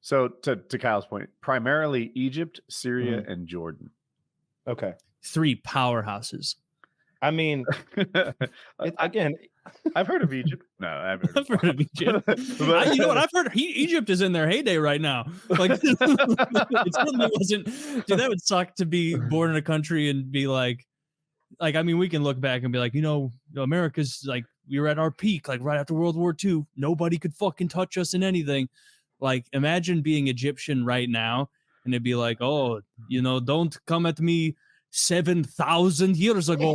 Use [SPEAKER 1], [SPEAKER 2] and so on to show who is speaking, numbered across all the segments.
[SPEAKER 1] So to Kyle's point, primarily Egypt, Syria, and Jordan.
[SPEAKER 2] Okay.
[SPEAKER 3] 3 powerhouses.
[SPEAKER 2] I mean, again,
[SPEAKER 1] I've heard of Egypt. No, I've heard
[SPEAKER 3] of Egypt. You know what? I've heard Egypt is in their heyday right now. Like, it certainly wasn't. Dude, that would suck to be born in a country and be like, I mean, we can look back and be like, America's like, we were at our peak, like right after World War II. Nobody could fucking touch us in anything. Like, imagine being Egyptian right now, and it'd be like, oh, don't come at me 7,000 years ago.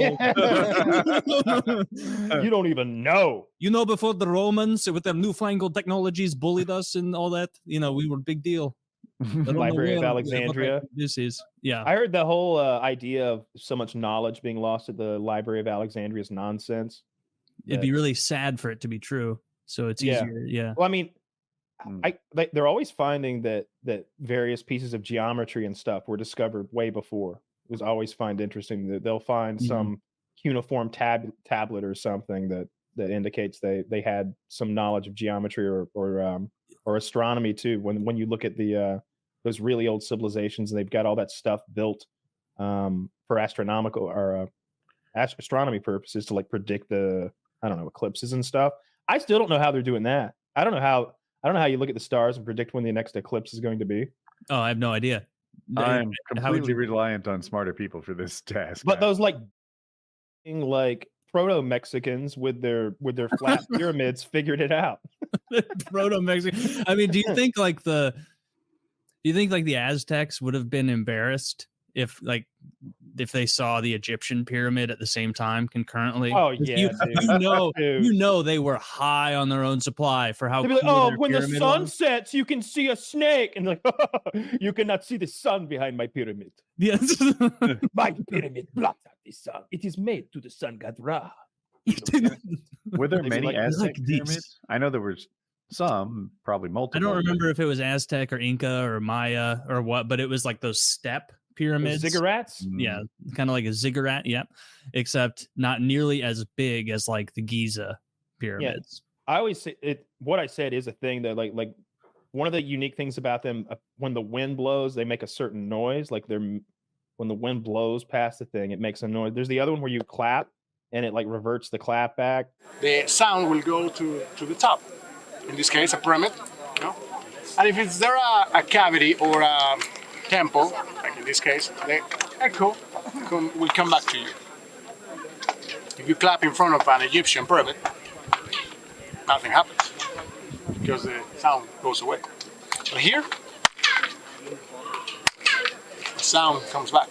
[SPEAKER 2] You don't even know.
[SPEAKER 3] Before the Romans with their newfangled technologies bullied us and all that, we were a big deal.
[SPEAKER 2] Library of Alexandria.
[SPEAKER 3] This is, yeah.
[SPEAKER 2] I heard the whole idea of so much knowledge being lost at the Library of Alexandria is nonsense.
[SPEAKER 3] It'd be really sad for it to be true. So it's easier. Yeah.
[SPEAKER 2] Well, I mean, they're always finding that various pieces of geometry and stuff were discovered way before. It was always find interesting that they'll find some cuneiform tablet or something that indicates they had some knowledge of geometry or astronomy too. When you look at the those really old civilizations, they've got all that stuff built for astronomical or astronomy purposes to like predict the eclipses and stuff. I still don't know how they're doing that. I don't know how you look at the stars and predict when the next eclipse is going to be.
[SPEAKER 3] Oh, I have no idea.
[SPEAKER 1] I'm completely reliant on smarter people for this task.
[SPEAKER 2] But those like proto-Mexicans with their flat pyramids figured it out.
[SPEAKER 3] Proto-Mexican. I mean, do you think like the Aztecs would have been embarrassed if they saw the Egyptian pyramid at the same time concurrently?
[SPEAKER 2] Oh yeah,
[SPEAKER 3] they were high on their own supply for how.
[SPEAKER 2] They'd be like, oh, when the sun sets, you can see a snake, and like, you cannot see the sun behind my pyramid.
[SPEAKER 3] Yes,
[SPEAKER 2] my pyramid blocks out the sun. It is made to the sun god Ra.
[SPEAKER 1] Were there many Aztec pyramids? I know there was some, probably multiple.
[SPEAKER 3] I don't remember if it was Aztec or Inca or Maya or what, but it was like those step pyramids.
[SPEAKER 2] Ziggurats?
[SPEAKER 3] Yeah, kind of like a ziggurat, yeah. Except not nearly as big as like the Giza pyramids.
[SPEAKER 2] Yeah. I always say what I said is a thing that like one of the unique things about them, when the wind blows, they make a certain noise. Like when the wind blows past the thing, it makes a noise. There's the other one where you clap and it like reverts the clap back.
[SPEAKER 4] The sound will go to the top. In this case, a pyramid. And if it's there a cavity or a temple, like in this case, the echo will come back to you. If you clap in front of an Egyptian pyramid, nothing happens because the sound goes away. But here, the sound comes back.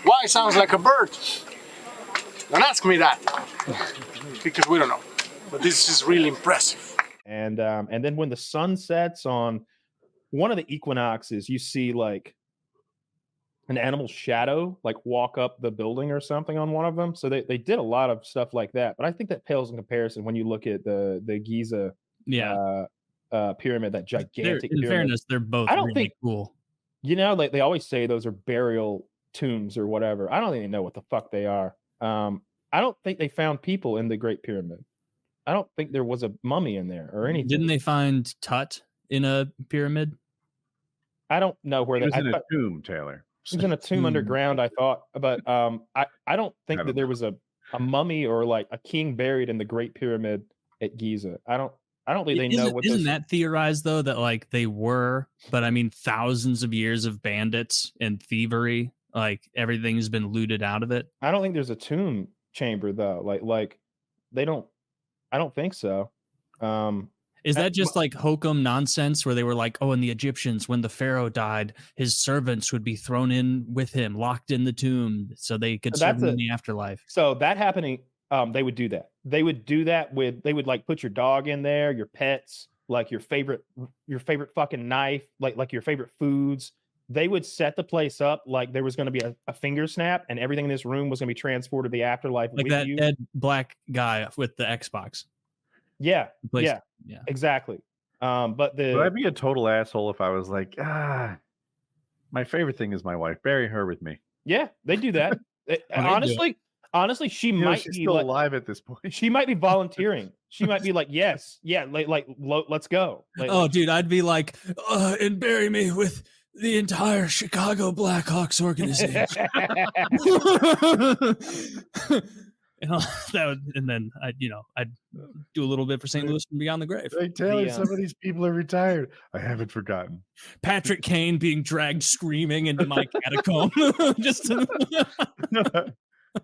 [SPEAKER 4] Why it sounds like a bird? Don't ask me that, because we don't know. But this is really impressive.
[SPEAKER 2] And then when the sun sets on one of the equinoxes, you see like an animal's shadow like walk up the building or something on one of them. So they did a lot of stuff like that. But I think that pales in comparison when you look at the Giza pyramid, that gigantic pyramid.
[SPEAKER 3] In fairness, they're both really cool.
[SPEAKER 2] Like they always say those are burial tombs or whatever. I don't even know what the fuck they are. I don't think they found people in the Great Pyramid. I don't think there was a mummy in there or anything.
[SPEAKER 3] Didn't they find Tut in a pyramid?
[SPEAKER 2] I don't know where
[SPEAKER 1] that was in a tomb, Taylor.
[SPEAKER 2] It was in a tomb underground, I thought. But I don't think that there was a mummy or like a king buried in the Great Pyramid at Giza. I don't think they know what.
[SPEAKER 3] Isn't that theorized though that like they were, but I mean thousands of years of bandits and thievery, like everything's been looted out of it.
[SPEAKER 2] I don't think there's a tomb chamber though. Like they don't. I don't think so.
[SPEAKER 3] Is that just like hokum nonsense where they were like, oh, and the Egyptians, when the pharaoh died, his servants would be thrown in with him, locked in the tomb so they could serve him in the afterlife.
[SPEAKER 2] So that happening, they would do that. They would do that they would like put your dog in there, your pets, like your favorite fucking knife, like your favorite foods. They would set the place up like there was going to be a finger snap and everything in this room was going to be transported to the afterlife.
[SPEAKER 3] Like that dead black guy with the Xbox.
[SPEAKER 2] Yeah, exactly. But
[SPEAKER 1] would I be a total asshole if I was like, my favorite thing is my wife. Bury her with me.
[SPEAKER 2] Yeah, they do that. Honestly, she might
[SPEAKER 1] she's
[SPEAKER 2] be
[SPEAKER 1] still alive at this point.
[SPEAKER 2] She might be volunteering. She might be like, yes, yeah, let's go.
[SPEAKER 3] Dude, I'd be like, and bury me with the entire Chicago Blackhawks organization. And then I'd do a little bit for St. Louis and Beyond the Grave.
[SPEAKER 1] Hey, Taylor, some of these people are retired. I haven't forgotten.
[SPEAKER 3] Patrick Kane being dragged screaming into my catacomb. Just to...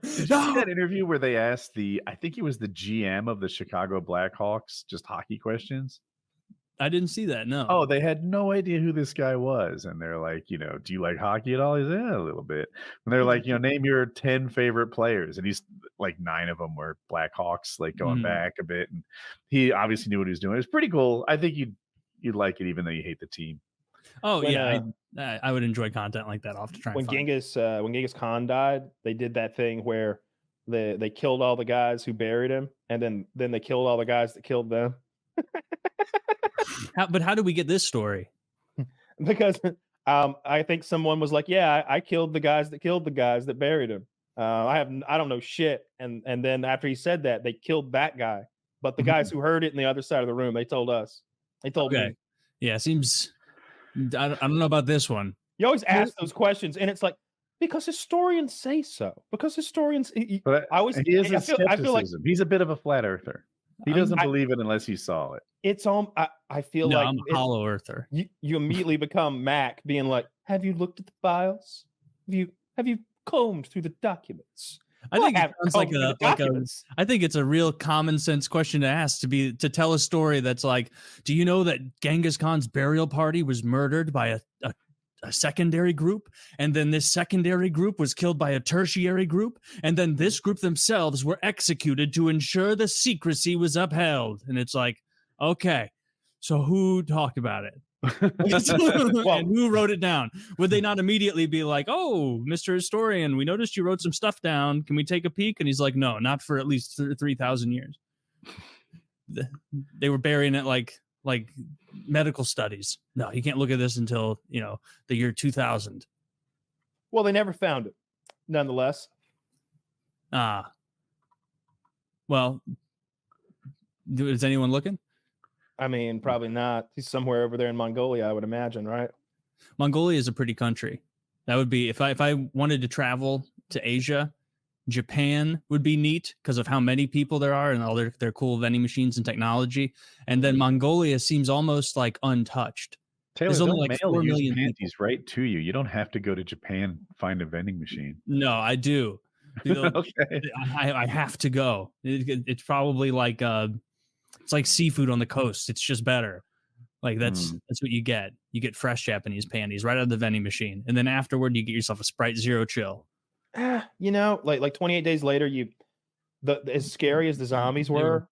[SPEAKER 1] Did you see that interview where they asked I think he was the GM of the Chicago Blackhawks, just hockey questions?
[SPEAKER 3] I didn't see that, no.
[SPEAKER 1] Oh, they had no idea who this guy was. And they're like, do you like hockey at all? He's a little bit. And they're like, name your 10 favorite players. And he's like 9 of them were Blackhawks, like going back a bit. And he obviously knew what he was doing. It was pretty cool. I think you'd like it even though you hate the team.
[SPEAKER 3] Oh, I would enjoy content like that. I'll have to try
[SPEAKER 2] when Genghis Khan died, they did that thing where they killed all the guys who buried him, and then they killed all the guys that killed them.
[SPEAKER 3] But how do we get this story?
[SPEAKER 2] Because I think someone was like, yeah, I killed the guys that killed the guys that buried him. I don't know shit. And then after he said that, they killed that guy. But the guys who heard it in the other side of the room, they told us. They told me.
[SPEAKER 3] Yeah, seems. I don't know about this one.
[SPEAKER 2] You always ask those questions, and it's like, because historians say so. Because historians,
[SPEAKER 1] but I feel like he's a bit of a flat earther. He doesn't believe it unless he saw it.
[SPEAKER 2] It's I feel like
[SPEAKER 3] I'm a hollow earther.
[SPEAKER 2] You immediately become Mac, being like, "Have you looked at the files? Have you combed through the documents?"
[SPEAKER 3] I think it sounds I think it's a real common sense question to ask to tell a story that's like, do you know that Genghis Khan's burial party was murdered by a secondary group, and then this secondary group was killed by a tertiary group, and then this group themselves were executed to ensure the secrecy was upheld? And it's like, okay, so who talked about it? And who wrote it down? Would they not immediately be like, oh, Mr. Historian, we noticed you wrote some stuff down. Can we take a peek? And he's like, no, not for at least 3,000 years. They were burying it like medical studies. No, you can't look at this until, the year 2000.
[SPEAKER 2] Well, they never found it, nonetheless.
[SPEAKER 3] Well, is anyone looking?
[SPEAKER 2] I mean, probably not. He's somewhere over there in Mongolia, I would imagine, right?
[SPEAKER 3] Mongolia is a pretty country. That would be, if I wanted to travel to Asia, Japan would be neat because of how many people there are and all their cool vending machines and technology. And then Mongolia seems almost like untouched.
[SPEAKER 1] Taylor, there's only like 4 million panties right to you. You don't have to go to Japan, find a vending machine.
[SPEAKER 3] No, I do. Okay. I have to go. It's probably like it's like seafood on the coast. It's just better. Like that's what you get. You get fresh Japanese panties right out of the vending machine, and then afterward you get yourself a Sprite Zero Chill.
[SPEAKER 2] Like 28 days later, as scary as the zombies were,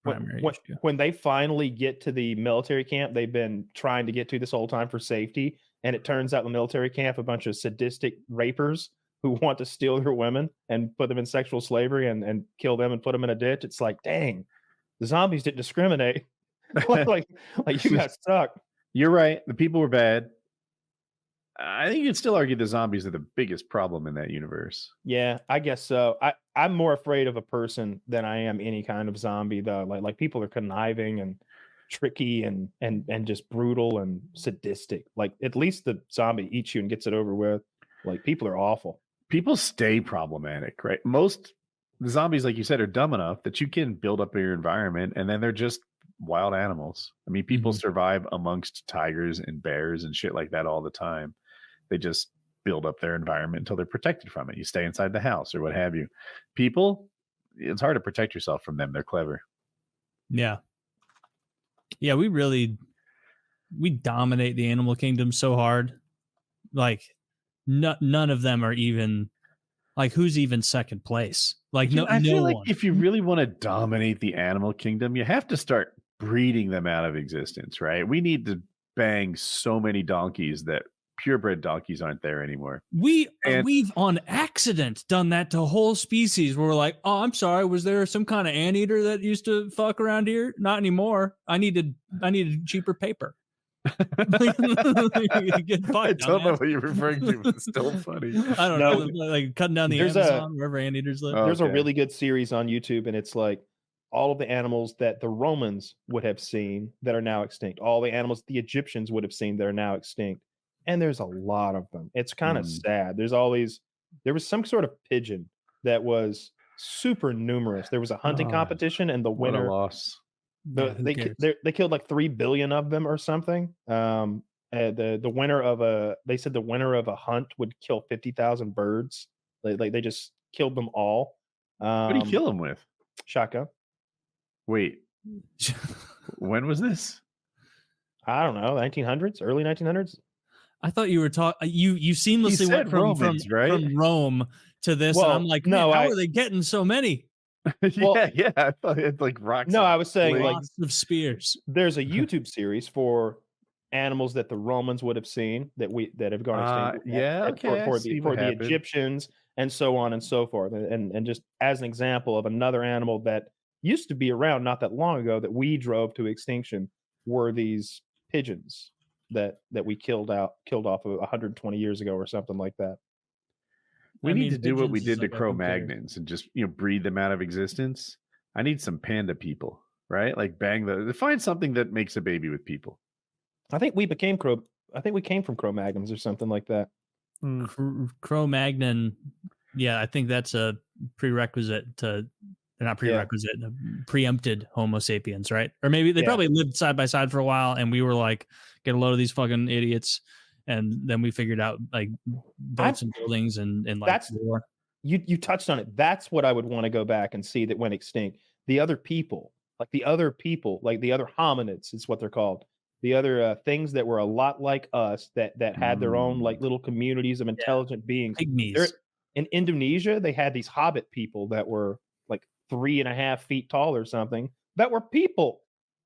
[SPEAKER 2] when they finally get to the military camp they've been trying to get to this whole time for safety, and it turns out the military camp a bunch of sadistic rapers who want to steal their women and put them in sexual slavery and kill them and put them in a ditch. It's like, dang, the zombies didn't discriminate. like you got stuck.
[SPEAKER 1] You're right. The people were bad. I think you could still argue the zombies are the biggest problem in that universe.
[SPEAKER 2] Yeah, I guess so. I'm more afraid of a person than I am any kind of zombie, though. Like people are conniving and tricky and just brutal and sadistic. Like at least the zombie eats you and gets it over with. Like people are awful.
[SPEAKER 1] People stay problematic, right? Most the zombies, like you said, are dumb enough that you can build up your environment, and then they're just wild animals. I mean, people survive amongst tigers and bears and shit like that all the time. They just build up their environment until they're protected from it. You stay inside the house or what have you. People, it's hard to protect yourself from them. They're clever.
[SPEAKER 3] Yeah. Yeah, we dominate the animal kingdom so hard. Like none of them are even like, who's even second place? Like
[SPEAKER 1] I feel like
[SPEAKER 3] one.
[SPEAKER 1] If you really want to dominate the animal kingdom, you have to start breeding them out of existence, right? We need to bang so many donkeys that purebred donkeys aren't there anymore.
[SPEAKER 3] We've on accident done that to whole species where we're like, oh, I'm sorry, was there some kind of anteater that used to fuck around here? Not anymore. I needed cheaper paper.
[SPEAKER 1] I don't know what you're referring to, but it's still funny.
[SPEAKER 3] I don't know, like cutting down the Amazon wherever anteaters live.
[SPEAKER 2] There's a really good series on YouTube, and it's like all of the animals that the Romans would have seen that are now extinct, all the animals the Egyptians would have seen that are now extinct. And there's a lot of them. It's kind of sad. There was some sort of pigeon that was super numerous. There was a hunting competition, and the winner,
[SPEAKER 1] what a loss.
[SPEAKER 2] they killed like 3 billion of them or something. The winner of they said the winner of a hunt would kill 50,000 birds. They just killed them all.
[SPEAKER 1] What do you kill them with?
[SPEAKER 2] Shotgun.
[SPEAKER 1] Wait, when was this?
[SPEAKER 2] I don't know, 1900s, early 1900s.
[SPEAKER 3] I thought you were talking. You seamlessly went from Rome to this, and I'm like, no, how are they getting so many?
[SPEAKER 1] Yeah. I thought it's like rocks.
[SPEAKER 2] No, I was saying
[SPEAKER 3] lots of spears.
[SPEAKER 2] There's a YouTube series for animals that the Romans would have seen that have gone extinct. For the Egyptians and so on and so forth. And just as an example of another animal that used to be around not that long ago that we drove to extinction were these pigeons that we killed off of 120 years ago or something like that.
[SPEAKER 1] We need to do what we did to Cro-Magnons and just breed them out of existence. I need some panda people, right? Like find something that makes a baby with people.
[SPEAKER 2] I think we came from Cro-Magnons or something like that.
[SPEAKER 3] Cro-Magnon, yeah, I think that's a prerequisite to. They're not prerequisite, preempted Homo sapiens, right? Or maybe they probably lived side by side for a while, and we were like, get a load of these fucking idiots, and then we figured out like boats and buildings and like war.
[SPEAKER 2] You touched on it. That's what I would want to go back and see that went extinct. The other people, like the other hominids, is what they're called. The other things that were a lot like us that had their own like little communities of intelligent beings.
[SPEAKER 3] Pygmies.
[SPEAKER 2] In Indonesia, they had these hobbit people that were like 3.5 feet tall or something that were people.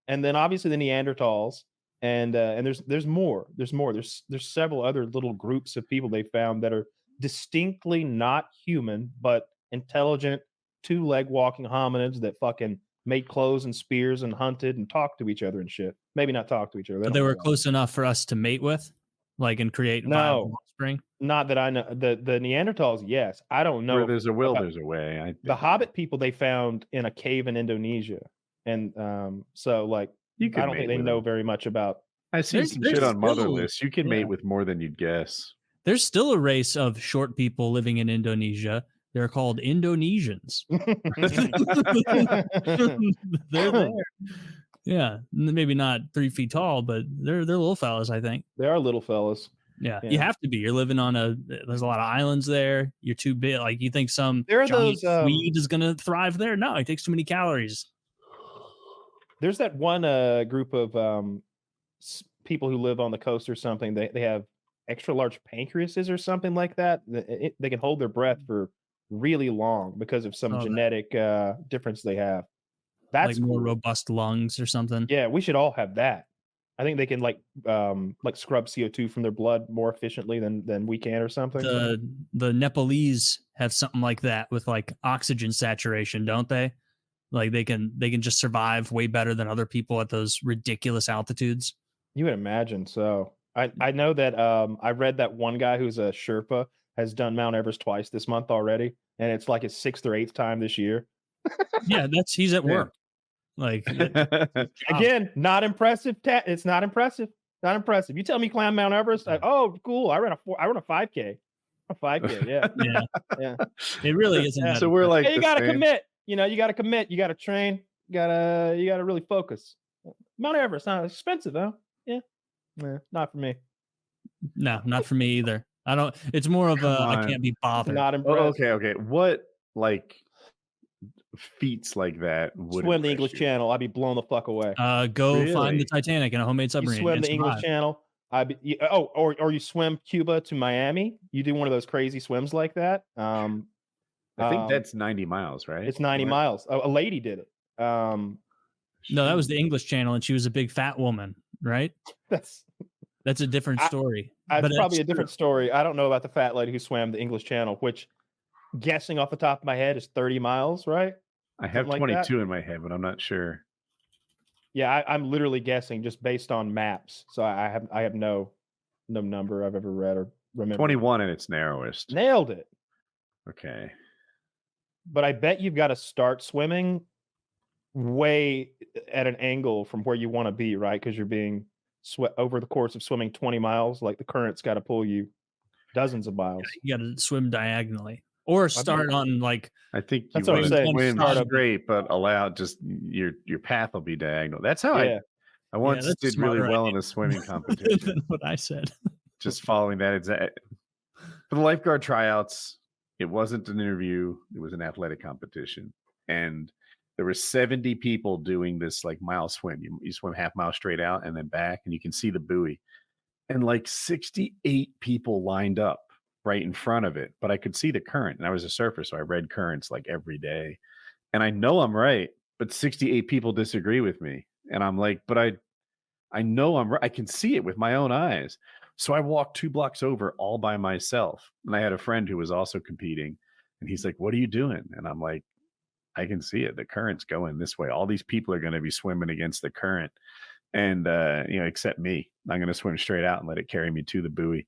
[SPEAKER 2] And then obviously the Neanderthals and there's more. There's several other little groups of people they found that are distinctly not human, but intelligent, 2-leg walking hominids that fucking made clothes and spears and hunted and talked to each other and shit. Maybe not talk to each other.
[SPEAKER 3] But they were close enough for us to mate with, like, and create offspring.
[SPEAKER 2] Not that I know. The Neanderthals, yes. I don't know.
[SPEAKER 1] Where there's a will, there's a way.
[SPEAKER 2] The Hobbit people they found in a cave in Indonesia, and so like I don't think they know very much about.
[SPEAKER 1] I see some shit on Motherless. You can mate with more than you'd guess.
[SPEAKER 3] There's still a race of short people living in Indonesia. They're called Indonesians. They're there. Yeah, maybe not 3 feet tall, but they're little fellas, I think.
[SPEAKER 2] They are little fellas.
[SPEAKER 3] Yeah, you have to be. You're living on there's a lot of islands there. You're too big. Like, you think some giant Swede is going to thrive there? No, it takes too many calories.
[SPEAKER 2] There's that one group of people who live on the coast or something. They have extra large pancreases or something like that. They can hold their breath for really long because of some genetic difference they have. That's
[SPEAKER 3] like more robust lungs or something.
[SPEAKER 2] Yeah, we should all have that. I think they can like scrub CO2 from their blood more efficiently than we can or something.
[SPEAKER 3] The Nepalese have something like that with like oxygen saturation, don't they? Like they can just survive way better than other people at those ridiculous altitudes.
[SPEAKER 2] You would imagine so. I know that I read that one guy who's a Sherpa has done Mount Everest twice this month already, and it's like his 6th or 8th time this year.
[SPEAKER 3] Yeah, he's at work. Like
[SPEAKER 2] again, not impressive. It's not impressive. Not impressive. You tell me climb Mount Everest. Oh, cool. I run a 5K. A 5K. Yeah.
[SPEAKER 3] Yeah. It really isn't.
[SPEAKER 1] So we're like,
[SPEAKER 2] you got to commit. You got to commit. You got to train. You got to really focus. Mount Everest, not expensive, though. Yeah. Not for me.
[SPEAKER 3] No, not for me either. I don't. It's more of I can't be bothered.
[SPEAKER 2] Not impressed.
[SPEAKER 1] Okay. What like feats like that would
[SPEAKER 2] swim the English Channel? I'd be blown the fuck away.
[SPEAKER 3] Go find the Titanic in a homemade submarine.
[SPEAKER 2] You swim the English Channel. Or you swim Cuba to Miami. You do one of those crazy swims like that.
[SPEAKER 1] I think that's 90 miles, right?
[SPEAKER 2] It's 90 miles. A lady did it.
[SPEAKER 3] No, that was the English Channel, and she was a big fat woman, right? That's a different story.
[SPEAKER 2] It's probably a different story. I don't know about the fat lady who swam the English Channel, which, guessing off the top of my head, is 30 miles, right?
[SPEAKER 1] I have 22 in my head, but I'm not sure.
[SPEAKER 2] Yeah, I'm literally guessing just based on maps. So I have no number I've ever read or remember.
[SPEAKER 1] 21 in its narrowest.
[SPEAKER 2] Nailed it.
[SPEAKER 1] Okay.
[SPEAKER 2] But I bet you've got to start swimming way at an angle from where you want to be, right? Because you're being swept over the course of swimming 20 miles. Like the current's got to pull you dozens of miles.
[SPEAKER 3] You got to swim diagonally or start on like.
[SPEAKER 1] I think you
[SPEAKER 2] That's what I'm
[SPEAKER 1] want to
[SPEAKER 2] saying.
[SPEAKER 1] swim
[SPEAKER 2] Start up-
[SPEAKER 1] straight, but allow just your path will be diagonal. That's how
[SPEAKER 2] Yeah.
[SPEAKER 1] I once
[SPEAKER 3] that's a
[SPEAKER 1] did really
[SPEAKER 3] smarter
[SPEAKER 1] well
[SPEAKER 3] idea
[SPEAKER 1] in a swimming competition.
[SPEAKER 3] than what I said.
[SPEAKER 1] Just following that exact. For the lifeguard tryouts, it wasn't an interview; it was an athletic competition, and there were 70 people doing this like mile swim. You swim half mile straight out and then back, and you can see the buoy, and like 68 people lined up right in front of it, but I could see the current, and I was a surfer, so I read currents like every day, and I know I'm right, but 68 people disagree with me, and I'm like, but I know I'm right. I can see it with my own eyes. So I walked 2 blocks over all by myself, and I had a friend who was also competing, and he's like, "What are you doing?" And I'm like, "I can see it. The current's going this way. All these people are going to be swimming against the current, and except me. I'm going to swim straight out and let it carry me to the buoy."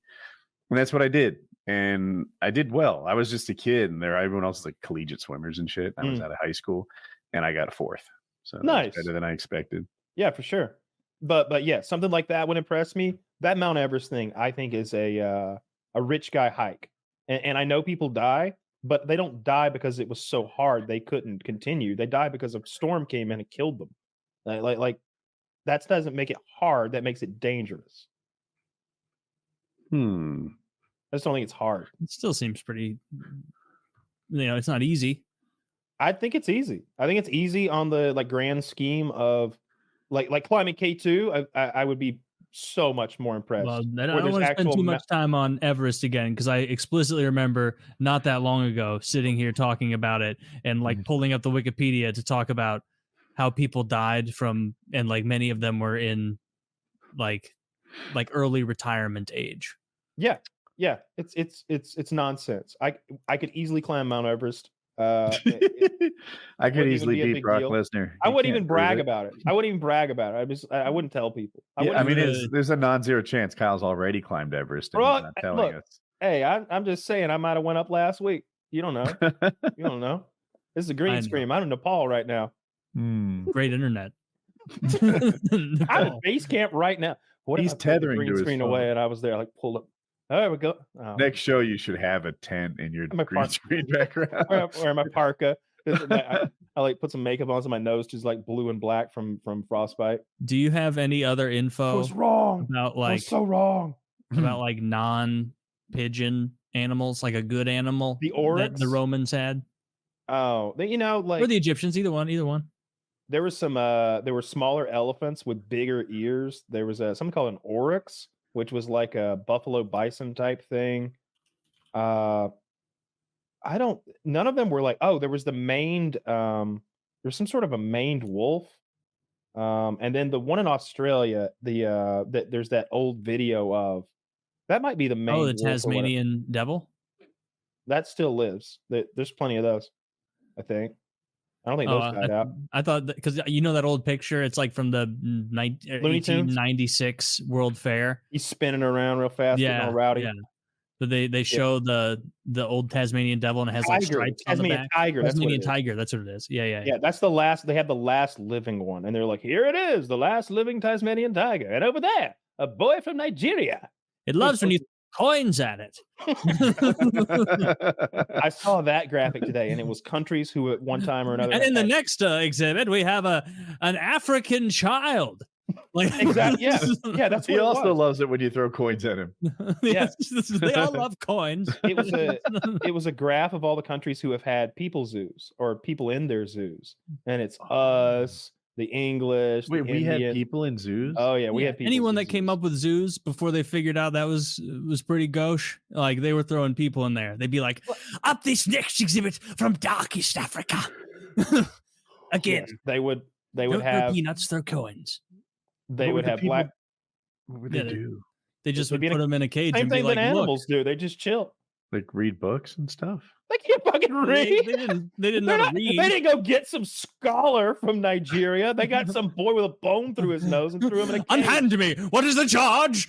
[SPEAKER 1] And that's what I did. And I did well. I was just a kid, and everyone else was like collegiate swimmers and shit. I was out of high school, and I got 4th. So
[SPEAKER 2] Nice.
[SPEAKER 1] better than I expected.
[SPEAKER 2] Yeah, for sure. But yeah, something like that would impress me. That Mount Everest thing, I think, is a rich guy hike. And I know people die, but they don't die because it was so hard they couldn't continue. They die because a storm came in and killed them. Like that doesn't make it hard. That makes it dangerous. I just don't think it's hard.
[SPEAKER 3] It still seems pretty. It's not easy.
[SPEAKER 2] I think it's easy. I think it's easy on the like grand scheme of like climbing K2. I would be so much more impressed.
[SPEAKER 3] Well, I don't want to spend too much time on Everest again because I explicitly remember not that long ago sitting here talking about it and like pulling up the Wikipedia to talk about how people died from, and like many of them were in like early retirement age.
[SPEAKER 2] Yeah. It's nonsense. I could easily climb Mount Everest.
[SPEAKER 1] I could easily beat Brock Lesnar.
[SPEAKER 2] I wouldn't even brag about it. I wouldn't tell people.
[SPEAKER 1] There's a non-zero chance Kyle's already climbed Everest and he's not telling us.
[SPEAKER 2] Hey, I'm just saying I might have went up last week. You don't know. You don't know. This is a green screen. I'm in Nepal right now.
[SPEAKER 3] Great internet.
[SPEAKER 2] I'm at base camp right now.
[SPEAKER 1] He's tethering
[SPEAKER 2] green
[SPEAKER 1] to his
[SPEAKER 2] screen
[SPEAKER 1] phone.
[SPEAKER 2] away, and I was there like pulled up. Oh, there we go. Oh.
[SPEAKER 1] Next show, you should have a tent in your green screen background.
[SPEAKER 2] Wear my parka. I like put some makeup on so my nose is like blue and black from frostbite.
[SPEAKER 3] Do you have any other info?
[SPEAKER 2] What's wrong?
[SPEAKER 3] About like
[SPEAKER 2] so wrong
[SPEAKER 3] about like non-pigeon animals, like a good animal.
[SPEAKER 2] The oryx
[SPEAKER 3] that the Romans had.
[SPEAKER 2] Oh, like
[SPEAKER 3] or the Egyptians, either one.
[SPEAKER 2] There was some. There were smaller elephants with bigger ears. There was something called an oryx, which was like a buffalo bison type thing. None of them were like, there was the maned, there's some sort of a maned wolf. And then the one in Australia, there's that old video of, that might be the main.
[SPEAKER 3] Oh, the Tasmanian devil?
[SPEAKER 2] That still lives. There's plenty of those, I think. I don't think those died out.
[SPEAKER 3] I thought because that old picture, it's like from the 1896 World Fair.
[SPEAKER 2] He's spinning around real fast, getting all rowdy.
[SPEAKER 3] Yeah. So they show the old Tasmanian devil and it has like stripes on the back. Tasmanian tiger, that's what it is. Yeah.
[SPEAKER 2] That's the last. They had the last living one, and they're like, here it is, the last living Tasmanian tiger, and over there, a boy from Nigeria.
[SPEAKER 3] It loves when you throw coins at it.
[SPEAKER 2] I saw that graphic today, and it was countries who at one time or another.
[SPEAKER 3] And in the next exhibit, we have an African child. Like
[SPEAKER 2] exactly, yeah. That's what
[SPEAKER 1] he also loves it when you throw coins at him.
[SPEAKER 3] Yes, they all love coins.
[SPEAKER 2] It was a graph of all the countries who have had people zoos or people in their zoos, and it's us, the English.
[SPEAKER 1] Wait, we
[SPEAKER 2] Indian.
[SPEAKER 1] had people in zoos?
[SPEAKER 2] Oh yeah, we had people.
[SPEAKER 3] Anyone that came up with zoos before they figured out that was pretty gauche, like they were throwing people in there. They'd be like, "Up this next exhibit from darkest Africa." Again,
[SPEAKER 2] they would
[SPEAKER 3] don't
[SPEAKER 2] have
[SPEAKER 3] throw peanuts, throw coins.
[SPEAKER 2] They would have black.
[SPEAKER 1] What would they do?
[SPEAKER 3] They just would put them in a cage.
[SPEAKER 2] Same
[SPEAKER 3] and be
[SPEAKER 2] thing
[SPEAKER 3] like,
[SPEAKER 2] that animals do. They just chill.
[SPEAKER 1] Like read books and stuff.
[SPEAKER 2] They can't fucking read.
[SPEAKER 3] They didn't know to read.
[SPEAKER 2] They didn't go get some scholar from Nigeria. They got some boy with a bone through his nose and threw him in a cage.
[SPEAKER 3] Unhand me. What is the charge?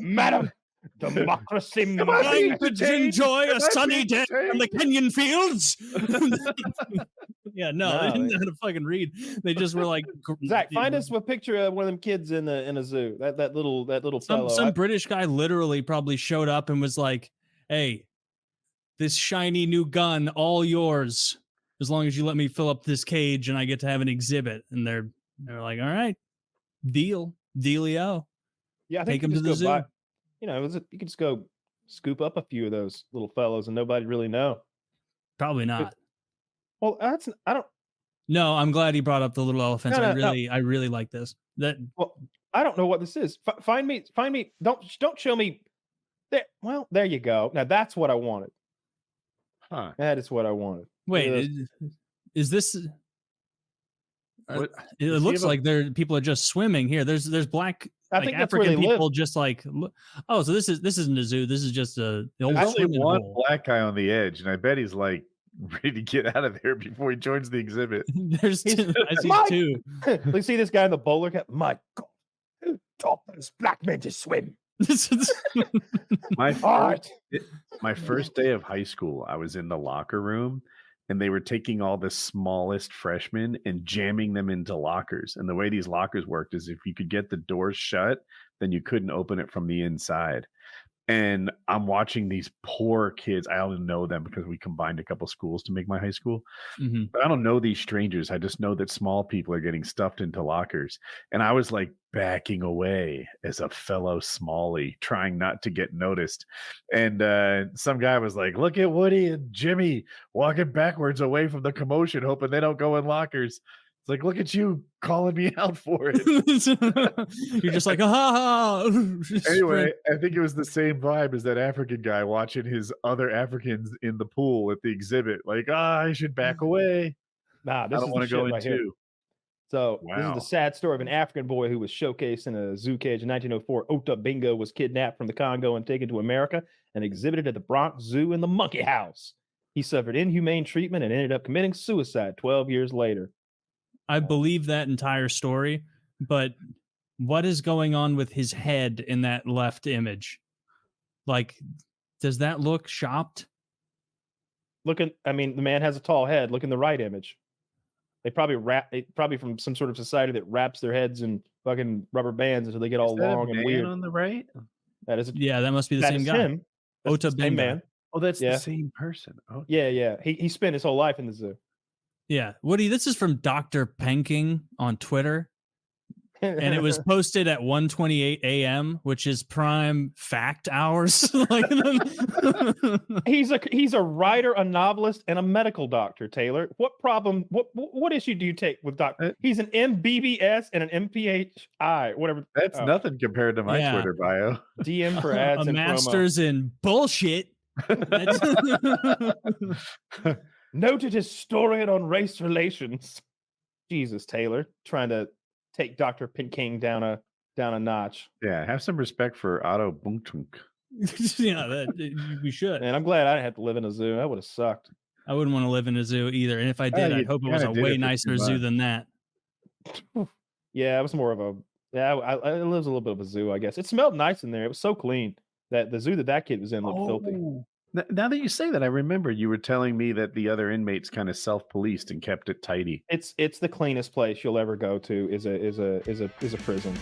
[SPEAKER 2] Madam, Democracy.
[SPEAKER 3] Trying to enjoy a sunny day on the Kenyan fields. Yeah, no, they didn't know how to fucking read. They just were like,
[SPEAKER 2] Zach, find us a picture of one of them kids in a zoo. That little fellow.
[SPEAKER 3] Some British guy literally probably showed up and was like, "Hey, this shiny new gun, all yours, as long as you let me fill up this cage and I get to have an exhibit." And they're like, "All right, dealio."
[SPEAKER 2] Yeah, I think
[SPEAKER 3] take them to the zoo.
[SPEAKER 2] Buy, you can just go scoop up a few of those little fellows and nobody really know.
[SPEAKER 3] Probably not.
[SPEAKER 2] Well, I don't.
[SPEAKER 3] No, I'm glad he brought up the little elephants.
[SPEAKER 2] No,
[SPEAKER 3] I really like this.
[SPEAKER 2] Well, I don't know what this is. Find me. Don't show me. There. Well, there you go. Now that's what I wanted.
[SPEAKER 1] Huh.
[SPEAKER 2] That is what I wanted.
[SPEAKER 3] Wait, is this? It looks like people are just swimming here. There's black.
[SPEAKER 2] I think that's
[SPEAKER 3] African
[SPEAKER 2] where they
[SPEAKER 3] people
[SPEAKER 2] live.
[SPEAKER 3] just like, oh, so this isn't a zoo. This is just the old
[SPEAKER 1] Actually, one
[SPEAKER 3] hole.
[SPEAKER 1] black guy on the edge, and I bet he's like ready to get out of there before he joins the exhibit.
[SPEAKER 3] There's two. I see two.
[SPEAKER 2] You see this guy in the bowler cap? My God, who taught those black men to swim?
[SPEAKER 1] My first day of high school, I was in the locker room, and they were taking all the smallest freshmen and jamming them into lockers. And the way these lockers worked is if you could get the doors shut, then you couldn't open it from the inside. And I'm watching these poor kids. I don't know them because we combined a couple schools to make my high school.
[SPEAKER 3] Mm-hmm.
[SPEAKER 1] But I don't know these strangers. I just know that small people are getting stuffed into lockers. And I was like backing away as a fellow smallie, trying not to get noticed. And some guy was like, "Look at Woody and Jimmy walking backwards away from the commotion, hoping they don't go in lockers." It's like, look at you calling me out for it.
[SPEAKER 3] You're just like, ha.
[SPEAKER 1] Anyway, I think it was the same vibe as that African guy watching his other Africans in the pool at the exhibit. Like, I should back away.
[SPEAKER 2] Nah,
[SPEAKER 1] I don't want to go in too.
[SPEAKER 2] So this is the sad story of an African boy who was showcased in a zoo cage in 1904. Ota Bingo was kidnapped from the Congo and taken to America and exhibited at the Bronx Zoo in the Monkey House. He suffered inhumane treatment and ended up committing suicide 12 years later.
[SPEAKER 3] I believe that entire story, but what is going on with his head in that left image? Like, does that look shopped?
[SPEAKER 2] The man has a tall head. Look in the right image. They probably from some sort of society that wraps their heads in fucking rubber bands until they get all long and weird.
[SPEAKER 1] On the right?
[SPEAKER 2] That is
[SPEAKER 3] that must be the same guy.
[SPEAKER 2] Him. Ota Bingo. Man.
[SPEAKER 1] Oh, that's the same person.
[SPEAKER 2] Okay. Yeah. He spent his whole life in the zoo.
[SPEAKER 3] Yeah. Woody, this is from Dr. Penking on Twitter. And it was posted at 1:28 a.m., which is prime fact hours.
[SPEAKER 2] He's a writer, a novelist, and a medical doctor, Taylor. What problem, what issue do you take with Doctor? He's an MBBS and an MPHI, whatever.
[SPEAKER 1] That's nothing compared to my Twitter bio.
[SPEAKER 2] DM for ads
[SPEAKER 3] a
[SPEAKER 2] and
[SPEAKER 3] master's
[SPEAKER 2] promo.
[SPEAKER 3] in bullshit.
[SPEAKER 2] Noted historian on race relations. Jesus, Taylor, trying to take Dr. Pinking down a notch.
[SPEAKER 1] Yeah, have some respect for Otto Buntunk.
[SPEAKER 3] Yeah, we should.
[SPEAKER 2] And I'm glad I didn't have to live in a zoo. That would have sucked.
[SPEAKER 3] I wouldn't want to live in a zoo either. And if I did, I'd hope it was a way nicer zoo than that.
[SPEAKER 2] Yeah, it was more of a. Yeah, it lives a little bit of a zoo, I guess. It smelled nice in there. It was so clean that the zoo that kid was in looked filthy.
[SPEAKER 1] Now that you say that, I remember you were telling me that the other inmates kind of self-policed and kept it tidy.
[SPEAKER 2] It's the cleanest place you'll ever go to is a prison.